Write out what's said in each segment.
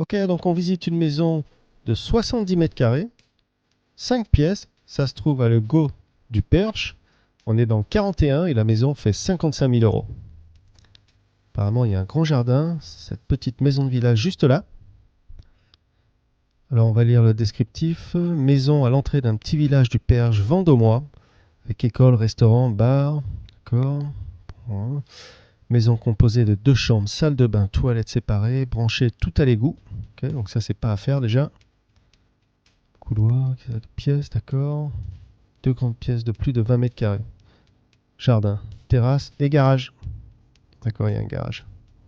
Ok, donc on visite une maison de 70 mètres carrés, 5 pièces. Ça se trouve à Le Gau du Perche. On est dans le 41 et la maison fait 55 000 euros. Apparemment, il y a un grand jardin, cette petite maison de village juste là. Alors, on va lire le descriptif. Maison à l'entrée d'un petit village du Perche vendômois, avec école, restaurant, bar. D'accord. Voilà. Maison composée de 2 chambres, salle de bain, toilettes séparées, branchée tout à l'égout. Okay, donc ça, c'est pas à faire déjà. Couloir, 4 pièces, d'accord. 2 grandes pièces de plus de 20 mètres carrés. Jardin, terrasse et garage. D'accord, il y a un garage.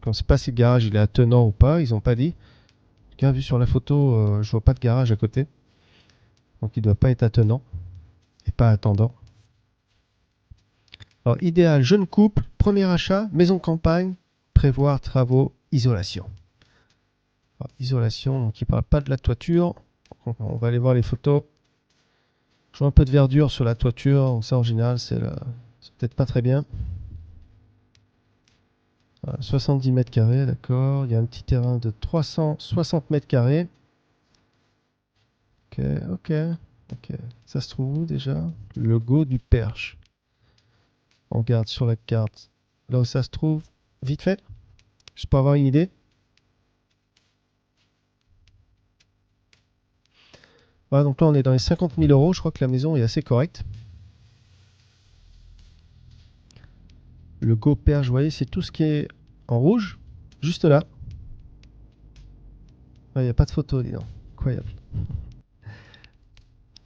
On ne sait pas si le garage il est attenant ou pas, ils n'ont pas dit. En tout cas, vu sur la photo, je vois pas de garage à côté. Donc il ne doit pas être attenant et pas attendant. Alors, idéal, jeune couple, premier achat, maison de campagne, prévoir travaux, isolation. Alors, isolation, donc il ne parle pas de la toiture. On va aller voir les photos. Je vois un peu de verdure sur la toiture, donc ça en général, c'est peut-être pas très bien. Voilà, 70 mètres carrés, d'accord. Il y a un petit terrain de 360 mètres carrés. Ok, ok, ok. Ça se trouve où déjà? Le Gau du Perche. On regarde sur la carte. Là où ça se trouve, vite fait, juste pour avoir une idée. Voilà, donc là on est dans les 50 000 euros. Je crois que la maison est assez correcte. Le Gau Perche, vous voyez, c'est tout ce qui est en rouge, juste là. Il n'y a pas de photo, dis donc. Incroyable.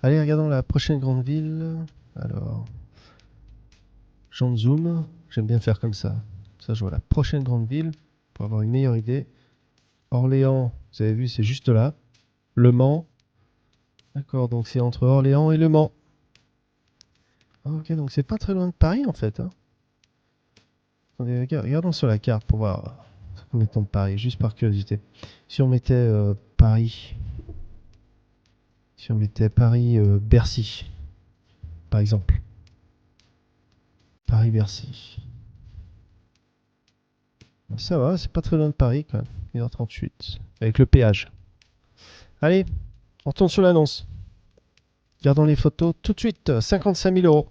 Allez, regardons la prochaine grande ville. Alors, j'en zoom. J'aime bien faire comme ça. Ça, je vois la prochaine grande ville pour avoir une meilleure idée. Orléans, vous avez vu, c'est juste là. Le Mans. D'accord, donc c'est entre Orléans et Le Mans. Ok, donc c'est pas très loin de Paris en fait. Hein. Attendez, regardons sur la carte pour voir combien de temps de Paris, juste par curiosité. Si on mettait Paris, si on mettait Paris-Bercy, par exemple. Paris-Bercy. Ça va, c'est pas très loin de Paris quand même. 1h38. Avec le péage. Allez, on retourne sur l'annonce. Regardons les photos tout de suite. 55 000 euros.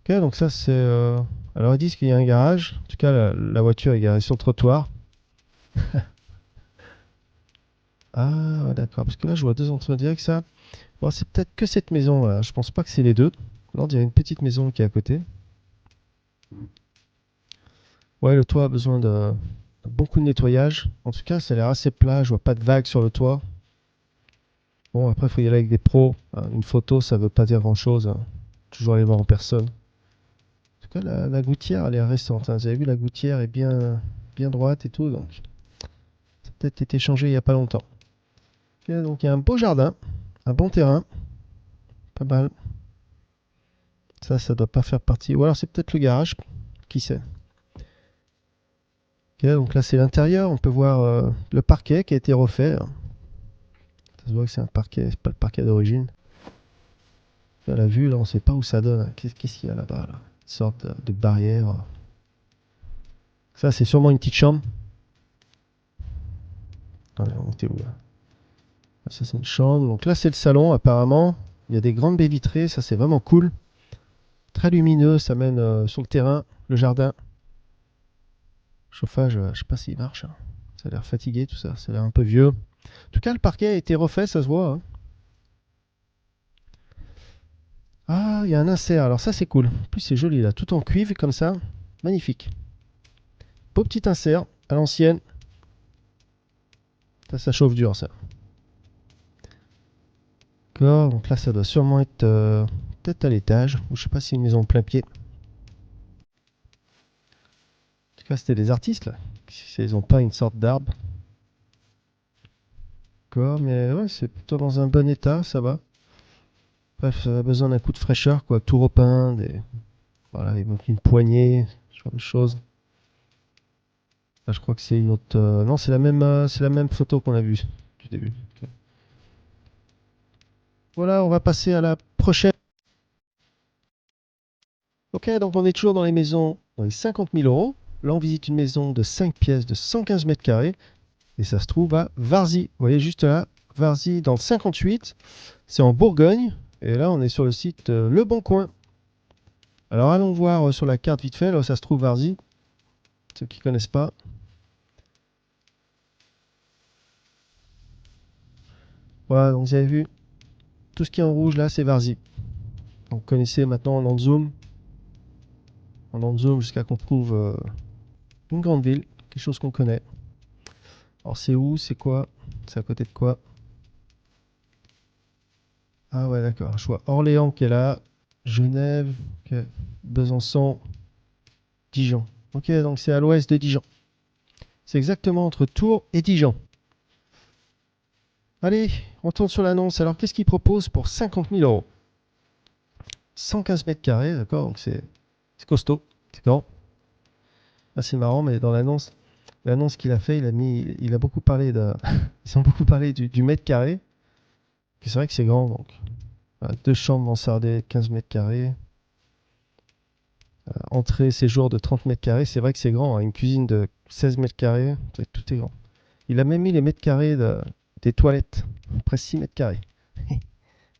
Ok, donc ça c'est... Alors ils disent qu'il y a un garage. En tout cas, la voiture est garée sur le trottoir. Ah, ouais, d'accord. Parce que là, je vois deux entrées directes, ça. Bon, c'est peut-être que cette maison, là. Je pense pas que c'est les deux. Là, il y a une petite maison qui est à côté. Ouais, le toit a besoin de beaucoup de nettoyage. En tout cas, ça a l'air assez plat. Je vois pas de vagues sur le toit. Bon, après, il faut y aller avec des pros. Une photo, ça veut pas dire grand-chose. Hein. Toujours aller voir en personne. En tout cas, la gouttière, elle est récente. Hein. Vous avez vu, la gouttière est bien, bien droite et tout. Donc, ça a peut-être été changé il y a pas longtemps. Ok, donc, il y a un beau jardin. Un bon terrain. Pas mal. Ça doit pas faire partie. Ou alors c'est peut-être le garage. Qui sait? Ok, donc là c'est l'intérieur. On peut voir le parquet qui a été refait. Ça se voit que c'est un parquet, c'est pas le parquet d'origine. À la vue, là, on sait pas où ça donne. Qu'est-ce qu'il y a là-bas, là? Une sorte de barrière. Ça, c'est sûrement une petite chambre. Attendez, on était où là? Ça, c'est une chambre. Donc là, c'est le salon, apparemment. Il y a des grandes baies vitrées. Ça, c'est vraiment cool. Très lumineux. Ça mène sur le terrain, le jardin. Chauffage, je sais pas s'il marche. Hein. Ça a l'air fatigué, tout ça. Ça a l'air un peu vieux. En tout cas, le parquet a été refait, ça se voit. Hein. Ah, il y a un insert. Alors ça, c'est cool. En plus, c'est joli là, tout en cuivre comme ça. Magnifique. Beau petit insert à l'ancienne. Ça chauffe dur, ça. D'accord. Donc là, ça doit sûrement être peut-être à l'étage. Ou je sais pas si c'est une maison plein pied. En tout cas, c'était des artistes là. Ils ont pas une sorte d'arbre. D'accord, mais ouais, c'est plutôt dans un bon état, ça va. Bref, ça a besoin d'un coup de fraîcheur, quoi. Tout repeint, voilà, il manque une poignée, ce genre de choses. Là, je crois que c'est une autre. Non, c'est la même photo qu'on a vue du début. Ok. Voilà, on va passer à la prochaine. Ok, donc on est toujours dans les maisons, dans les 50 000 euros. Là, on visite une maison de 5 pièces de 115 mètres carrés. Et ça se trouve à Varzy. Vous voyez juste là, Varzy dans le 58. C'est en Bourgogne. Et là, on est sur le site Le Bon Coin. Alors allons voir sur la carte vite fait, là où ça se trouve Varzy. Ceux qui ne connaissent pas. Voilà, donc vous avez vu, tout ce qui est en rouge là, c'est Varzy. Donc vous connaissez maintenant en zoom. En zoom jusqu'à qu'on trouve une grande ville, quelque chose qu'on connaît. Alors c'est où, c'est quoi, c'est à côté de quoi? Ah ouais, d'accord, je vois Orléans qui est là, Genève, okay. Besançon, Dijon. Ok, donc c'est à l'ouest de Dijon. C'est exactement entre Tours et Dijon. Allez, on tourne sur l'annonce. Alors qu'est-ce qu'ils proposent pour 50 000 euros? 115 mètres carrés, d'accord, donc c'est costaud, c'est grand. Ah, c'est marrant, mais dans l'annonce qu'il a fait, il a beaucoup parlé ils ont beaucoup parlé du mètre carré. C'est vrai que c'est grand, donc. Voilà, 2 chambres mansardées, 15 mètres carrés. Entrée, séjour de 30 mètres carrés. C'est vrai que c'est grand, hein. Une cuisine de 16 mètres carrés, tout est grand. Il a même mis les mètres carrés des toilettes, presque 6 mètres carrés.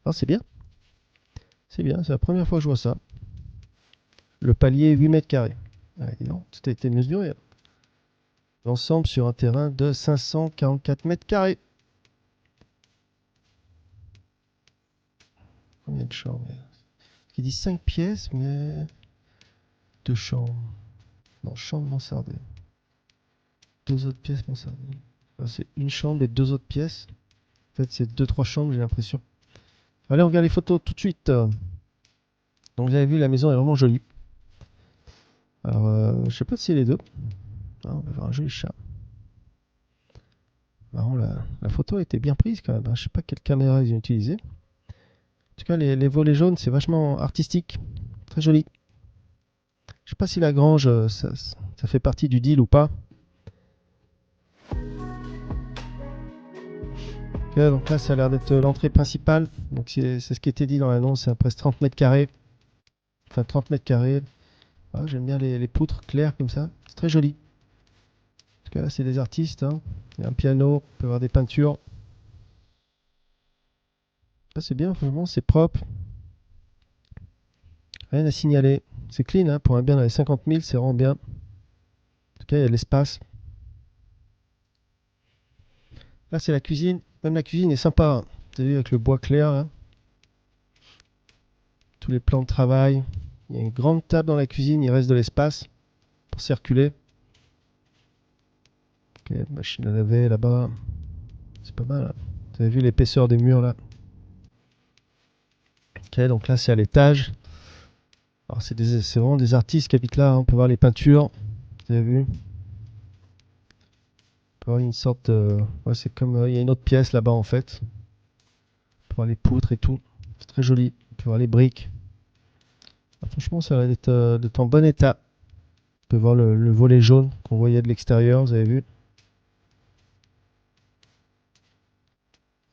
Ah, c'est bien, c'est la première fois que je vois ça. Le palier, 8 mètres carrés. Ah, dis donc, tout a été mesuré, hein. L'ensemble sur un terrain de 544 mètres carrés. Combien de chambres? Il dit 5 pièces, mais 2 chambres. Non, chambre mansardée. 2 autres pièces mansardées. Ah, c'est une chambre et 2 autres pièces. En fait, c'est 2-3 chambres, j'ai l'impression. Allez, on regarde les photos tout de suite. Donc, vous avez vu, la maison est vraiment jolie. Alors, je sais pas si c'est les deux. Ah, on va voir un joli chat. Marrant, la photo a été bien prise quand même, hein. Je sais pas quelle caméra ils ont utilisé. En tout cas, les volets jaunes, c'est vachement artistique. Très joli. Je sais pas si la grange, ça fait partie du deal ou pas. Ok, donc là, ça a l'air d'être l'entrée principale. Donc c'est ce qui était dit dans l'annonce, c'est presque 30 mètres carrés. Enfin, 30 mètres carrés. Ah, j'aime bien les poutres claires comme ça. C'est très joli. En tout cas, là, c'est des artistes, hein. Il y a un piano, on peut avoir des peintures. Ça, c'est bien, franchement, c'est propre. Rien à signaler. C'est clean, hein. Pour un bien dans les 50 000, c'est vraiment bien. En tout cas, il y a de l'espace. Là, c'est la cuisine. Même la cuisine est sympa, hein. Vous avez vu avec le bois clair, là. Tous les plans de travail. Il y a une grande table dans la cuisine, il reste de l'espace pour circuler. Ok, machine à laver là-bas. C'est pas mal, hein. Vous avez vu l'épaisseur des murs là. Ok, donc là c'est à l'étage. Alors c'est vraiment des artistes qui habitent là, hein. On peut voir les peintures. Vous avez vu? On peut voir une sorte de... Ouais, c'est comme... il y a une autre pièce là-bas en fait. On peut voir les poutres et tout. C'est très joli. On peut voir les briques. Ah, franchement, ça va d'être en bon état. On peut voir le volet jaune qu'on voyait de l'extérieur, vous avez vu?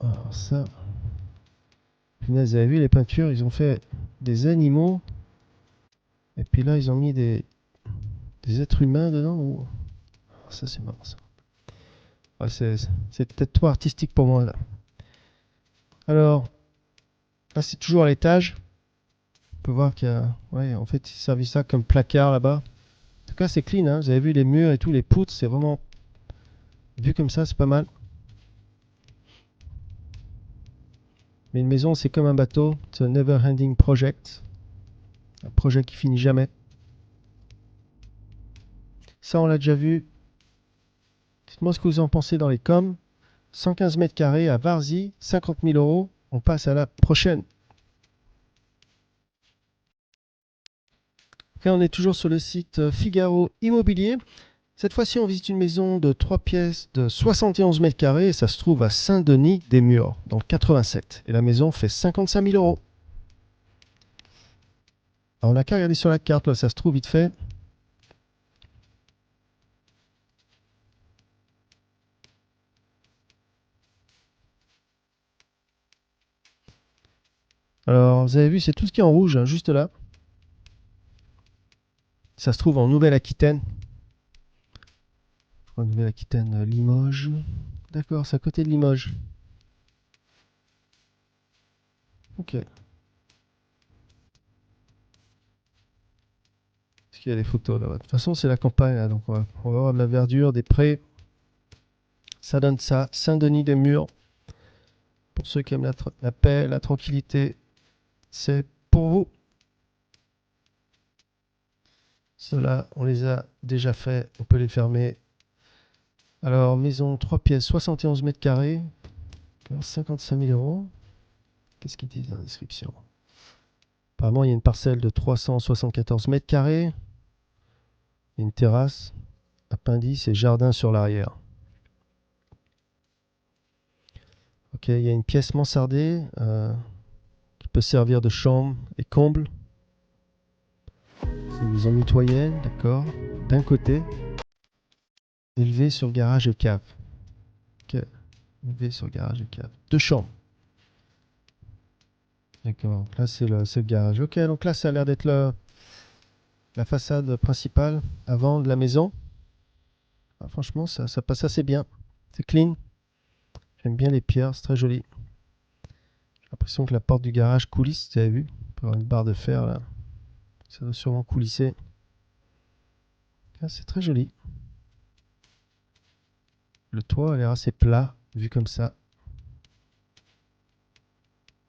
Alors ça... Punaise, vous avez vu les peintures? Ils ont fait des animaux. Et puis là, ils ont mis des êtres humains dedans. Oh, ça, c'est marrant ça. Ouais, c'est peut-être trop artistique pour moi là. Alors, là, c'est toujours à l'étage. On peut voir qu'il y a. Ouais, en fait, ils servent ça comme placard là-bas. En tout cas, c'est clean, hein. Vous avez vu les murs et tout, les poutres, c'est vraiment. Vu comme ça, c'est pas mal. Mais une maison, c'est comme un bateau. C'est un never-ending project. Un projet qui finit jamais. Ça, on l'a déjà vu. Dites-moi ce que vous en pensez dans les coms. 115 mètres carrés à Varzy, 50 000 euros. On passe à la prochaine. Ok, on est toujours sur le site Figaro Immobilier. Cette fois-ci, on visite une maison de 3 pièces de 71 mètres carrés et ça se trouve à Saint-Denis-des-Murs, dans le 87. Et la maison fait 55 000 euros. Alors, on n'a qu'à regarder sur la carte, là, ça se trouve vite fait. Alors, vous avez vu, c'est tout ce qui est en rouge, hein, juste là. Ça se trouve en Nouvelle-Aquitaine. Nouvelle-Aquitaine, Limoges. D'accord, c'est à côté de Limoges. Ok. Est-ce qu'il y a des photos là-bas? De toute façon, c'est la campagne, là, donc on va avoir de la verdure, des prés. Ça donne ça. Saint-Denis-des-Murs. Pour ceux qui aiment la paix, la tranquillité, c'est pour vous. Ceux-là, on les a déjà fait. On peut les fermer. Alors, maison 3 pièces, 71 mètres carrés. 55 000 euros. Qu'est-ce qu'ils disent dans la description? Apparemment, il y a une parcelle de 374 mètres carrés. Il y a une terrasse, appendice et jardin sur l'arrière. Ok, il y a une pièce mansardée qui peut servir de chambre et comble. C'est une maison mitoyenne, d'accord. D'un côté, élevé sur garage et cave. Ok, élevé sur garage et cave. Deux chambres. D'accord, là c'est le garage. Ok, donc là ça a l'air d'être la façade principale avant de la maison. Ah, franchement, ça passe assez bien. C'est clean. J'aime bien les pierres, c'est très joli. J'ai l'impression que la porte du garage coulisse, tu avais vu? On peut avoir une barre de fer là. Ça doit sûrement coulisser. Ah, c'est très joli. Le toit a l'air assez plat, vu comme ça.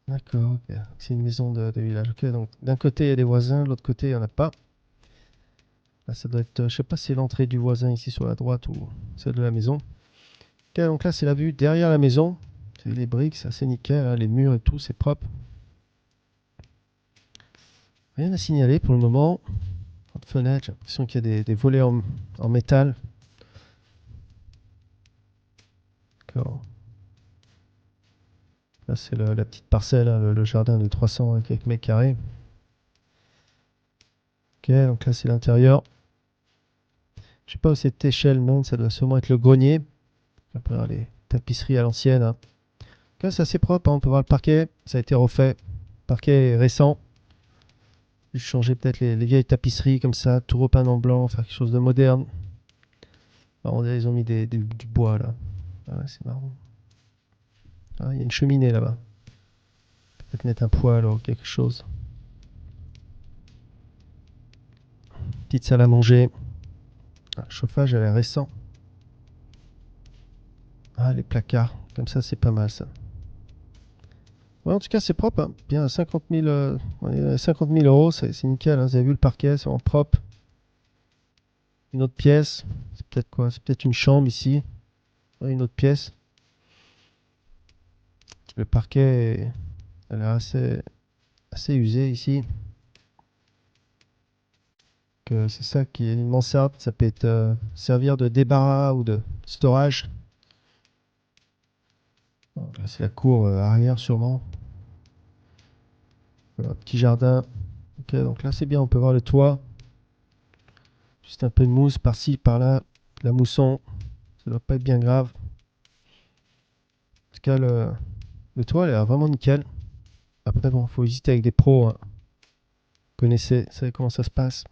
D'accord, ok. C'est une maison de village. Ok, donc d'un côté il y a des voisins, de l'autre côté il n'y en a pas. Là, ça doit être, je sais pas si c'est l'entrée du voisin ici sur la droite ou celle de la maison. Ok, donc là c'est la vue derrière la maison. C'est les briques, c'est assez nickel, hein, les murs et tout, c'est propre. Rien à signaler pour le moment. Pas de fenêtre, j'ai l'impression qu'il y a des volets en métal. D'accord. Là c'est la petite parcelle, hein, le jardin de 300 et quelques mètres carrés. Ok, donc là c'est l'intérieur. Je sais pas où c'est cette échelle, non, ça doit sûrement être le grenier. Après les tapisseries à l'ancienne, hein. Ok, c'est assez propre, hein, on peut voir le parquet, ça a été refait. Le parquet est récent. Juste changer peut-être les vieilles tapisseries comme ça, tout repeindre en blanc, faire quelque chose de moderne. Alors, on dirait qu'ils ont mis du bois là. Ah ouais, c'est marrant. Ah, il y a une cheminée là-bas. Peut-être mettre un poêle ou quelque chose. Petite salle à manger. Ah, le chauffage, elle est récent. Ah, les placards. Comme ça, c'est pas mal ça. Ouais, en tout cas, c'est propre, hein. Bien 50 000, 50 000 euros, c'est nickel, hein. Vous avez vu le parquet, c'est en propre. Une autre pièce. C'est peut-être quoi? C'est peut-être une chambre ici. Ouais, une autre pièce. Le parquet elle est assez usé ici. C'est ça qui est une mansarde. Ça peut être servir de débarras ou de storage. Là, c'est la cour arrière sûrement. Voilà, petit jardin. Ok, donc là c'est bien, on peut voir le toit. Juste un peu de mousse par-ci, par-là. La mousson, ça doit pas être bien grave. En tout cas, le toit, il est vraiment nickel. Après, bon, faut visiter avec des pros, hein. Vous connaissez, vous savez comment ça se passe.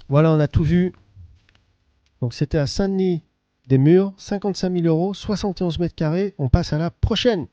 Voilà, on a tout vu. Donc c'était à Saint-Denis des Murs, 55 000 euros, 71 mètres carrés. On passe à la prochaine.